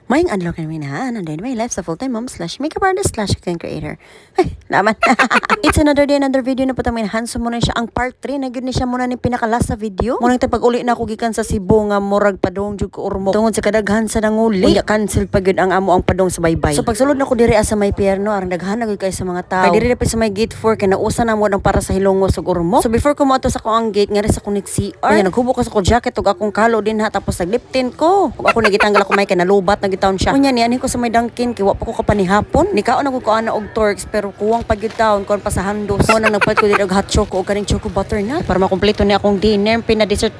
Mayang adlaw kami na, nanday my life sa full-time mom / makeup artist / content creator. Ay, naman. It's another day, another video na po tayo handsome muna siya. Ang part 3, na ni siya muna ni pinakalas sa video. Munang tayo pag-uli na ako gikan sa Cebu nga murag padong jud ko urmo. Tungod sa kadaghan sa nanguli. Unya cancel pa gyud ang amo ang padong sa baybay. So pagsulod na ko diri sa may pierno, arang daghan na gyud kay sa mga tao. Kay diri dapat sa may gate 4 kay nausa na mo ang para sa hilongos ug urmo. So before ko moadto sa ko ang gate ngari sa kunit CR. Unya naghubok ko sa ko jacket ug akong kalo din ha, tapos naglip tint ko. Ug ako nagitanggal ako may kay nalubat nagitaon siya. Unya ni ko sa may Dunkin kay wa pa ko kapanihapon. Nikaon ako ko ana og Torx pero kuwang pagyud taon kon pa sa handos. Mo nang nagpalit ko diri og hot choco og kaning choco butternut para makumpleto ni akong dinner pina dessert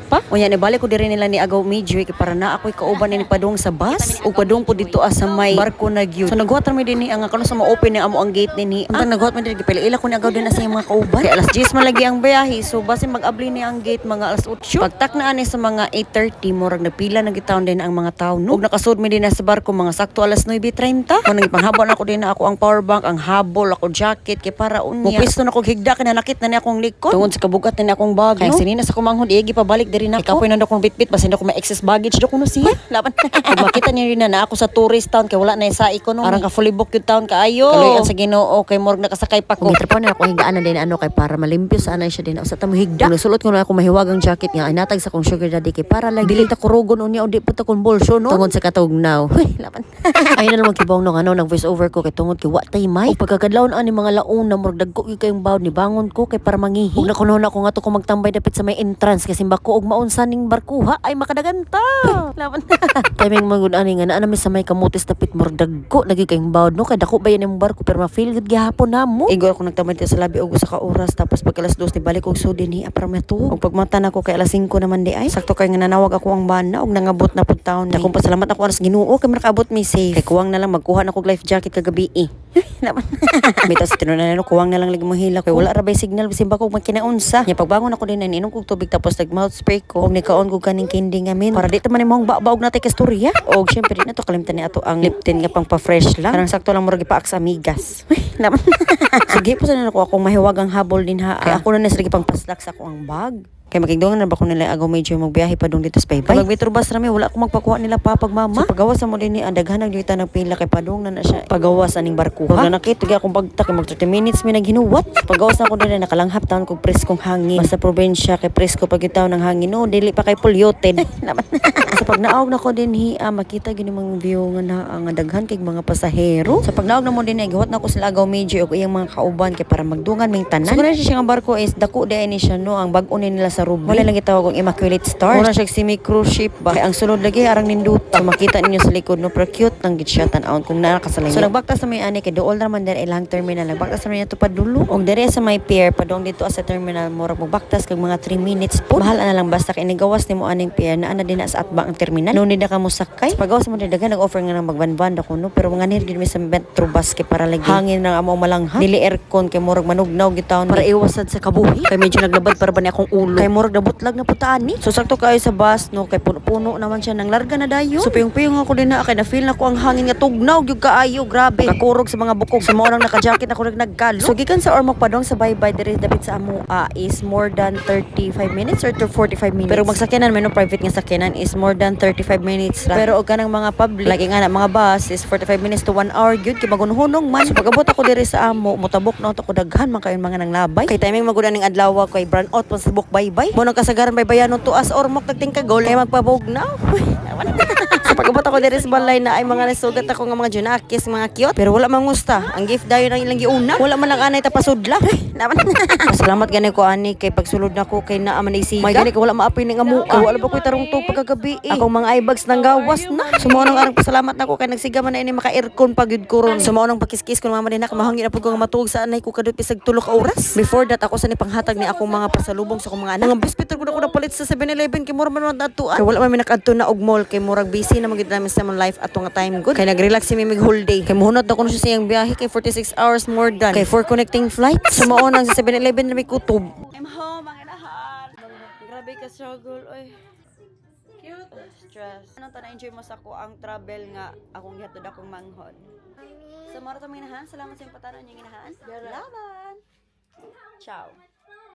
pa. Unya ni balik ko diri nila ni agaw Midway kay para na ako'y kauban ni padung sa bus ug padung po dito sa may barko na gyud. So naghuwat mi dinhi ang kanon sa ma-open ni amo ang gate dinhi. Ang naghuwat mi dinhi pila ko ni agaw din sa mga kauban. Kay alas 10 man lagi ang biyahe. So base mag-abli ni ang gate mga alas 8. Pagtak na ani sa mga 8:30 murag napila na gitaon din ang mga tawo no. Ug nakasud mi din sa barko mga sakto alas 9:30. Kung nagipanghabol ako din na ako ang power bank, ang habol, ako jacket, kay para unya. Mupisto na ko higda, kaya nakit na ni akong likod. Tungod sa kabugat na ni akong bag, no? Kaya sinina sa kumanghod, igi pabalik diri na ako. Ikapoy na akong bitbit, basta na ako may excess baggage do kuno siya. Laban. Kung makita niyo rin na ako sa tourist town, kay wala na sa economy. Arang ka fully booked yung town kaayo. Kaloyan sa Ginoo, kay morg nakasakay pa ko. Kung itrapaw na ako higdaan na din ano, kay para malimpyo sa anay siya din. Sa tamo higda. Kung sulot ko na ako mahiwagang jacket nga, inatag sa kong sugar daddy, kay para lang dili ta kurugon unya, o di po ta kong bolso, no? Tungod sa katugnaw. Huy, laban. Ayun na naman kibawang nung ano, nang voice over ko kay tungod kay wa tay may. O pagkakadlawon ani mga laon na murag dagko gyud kayong bawd ni bangon ko kay para mangihi. Ug nakunon ako nga to ko magtambay dapit sa may entrance kasi bako og maunsa ning barkuha ay makadagan ta. Laban. Timing magud ani nga naa mi sa may kamutis dapit murag dagko lagi kayong bawd no kay dako ba yan ang barko pero ma-feel gud gihapon namo. Igor ako nagtambay sa labi og usa ka oras tapos pag alas 2 ni balik og sudin ni para meto. Og pagmata na ko kay alas 5 naman di ay sakto kay nga nanawag ako ang bana og nangabot na pud taon. Dakong pasalamat ako sa Ginoo kay makaabot mi safe. Kay kuwang na lang magkuha na ko life jacket kagabi eh. Naman. Bitaw sa tinunan na kuwang na lang lagi mahila kay wala ra bay signal bisin ba ko magkinaunsa. Nya pagbangon ako din na inom kog tubig tapos nag mouth spray ko og nikaon ko kaning candy ngamin para di ta man imong baog natay ka storya. Og syempre di na to kalimtan ni ato ang Lipton nga pang pa-fresh lang. Parang sakto lang murag ipaak sa amigas. Naman. Sige po sa nako akong mahiwagang habol din ha. Kay ako na sige pang paslak sa ako ang bag. Kaya magigdungan na ba ko nila agaw medyo magbiyahe pa dong dito sa baybay. Pag metrobus rami wala ko magpakuha nila pa pag mama. So pagawas sa mo din ni andaghan nagdita nagpila kay padung na siya. Pagawas aning barko. Pag nakita gyud akong bagtak mag 30 minutes mi naghinuwat. Pagawas na ko din nakalanghap taon kog preskong hangin. Basta probinsya kay presko pag taon ng hangin no dili pa kay polluted. Naman. So pag naawg na ko din makita gyud mga view nga na ang daghan kay mga pasahero. So pag naawg na mo din giwat na ko sila agaw medyo og iyang mga kauban kay para magdungan ming tanan. So kung siya nga barko is dako di ni siya no ang bag-o nila sa Ruby. Wala lang gitawag og Immaculate Stars. Mura siya semi cruise ship ba. Kaya ang sulod lagi arang ninduta. So makita ninyo sa likod no pero cute nang gid siya tan-awon kung nakakasalay. So nagbaktas sa may ani kay duol naman der ilang terminal. Nagbaktas naman to padulo. Og dere sa may pier padong dito sa terminal mura magbaktas kag mga 3 minutes po. Mahal na lang basta kay nigawas nimo aning pier na ana din sa atba ang terminal. No nida ka mo sakay. Pagawas mo dagan nag-offer nga nang magbanban ako no pero mga nir gid mi sa metro bus kay para lagi hangin nang amo malangha. Dili aircon kay murag manugnaw gitaon para iwasad sa kabuhi. Kay medyo naglabad para ba ni akong ulo. Kay murag butlag na putaan ni. So sakto kayo sa bus no kay puno naman siya nang larga na dayo. So piyong ako din na kay na feel na ko ang hangin nga tugnaw gyud kaayo grabe. Kakurog sa mga bukog. Sa mga nang naka-jacket ako nagkalo. So gikan sa Ormoc padong sa baybay diri dapat sa amo is more than 35 minutes or to 45 minutes. Pero magsakyanan may no private nga sakyanan is more than 35 minutes ra. Pero og kanang mga public lagi nga na mga bus is 45 minutes to 1 hour gyud kay magunhunong man. So pagabot ako diri sa amo motabok na ako daghan man kayon mga nang labay. Kay timing magudan ning adlaw kay brand out pa sa buk baybay. Mo nang kasagaran baybayan no tuas Ormoc nagtingkagol kay magpabugnaw. So pagabot ako diri sa balay na ay mga nasugat ako nga mga junakis, mga cute. Pero wala mangusta. Ang gift dayon ang ilang giuna. Wala man lang anay tapasudla. Naman. Salamat gani ko ani kay pagsulod nako kay naa man isiga. May gani ko wala maapoy ning amo. Wala ba koy tarungtog pagkagabi. Akong mga eyebags nang gawas na. Sumo nang arang pasalamat nako kay nagsiga man na ini maka-aircon pagyud ko ron. Sumo nang pakiskis ko mga madina kamahangin na pud ko nga matuog sa anay ko kadto pisag 3 ka oras. Before that ako sa ni panghatag ni akong mga pasalubong sa akong mga anak. Mga biscuit ko na palit sa 7-Eleven kay mura man adtuan. Kay wala man mi nakadto na og mall kay murag busy na magid namin sa life ato nga time good. Kay nag-relax si Mimig whole day. Kay muhunot na kuno siya siyang biyahe kay 46 hours more than. Kay 4 connecting flights. So mao nang sa 7-Eleven na may kutob. I'm home, mga inahan. Grabe ka struggle oy. Cute stress. Ano ta na-enjoy mo sa ko ang travel nga akong gihatod akong manghod. So maro ta mga inahan, salamat sa patanan niyo inahan. Salamat. Ciao.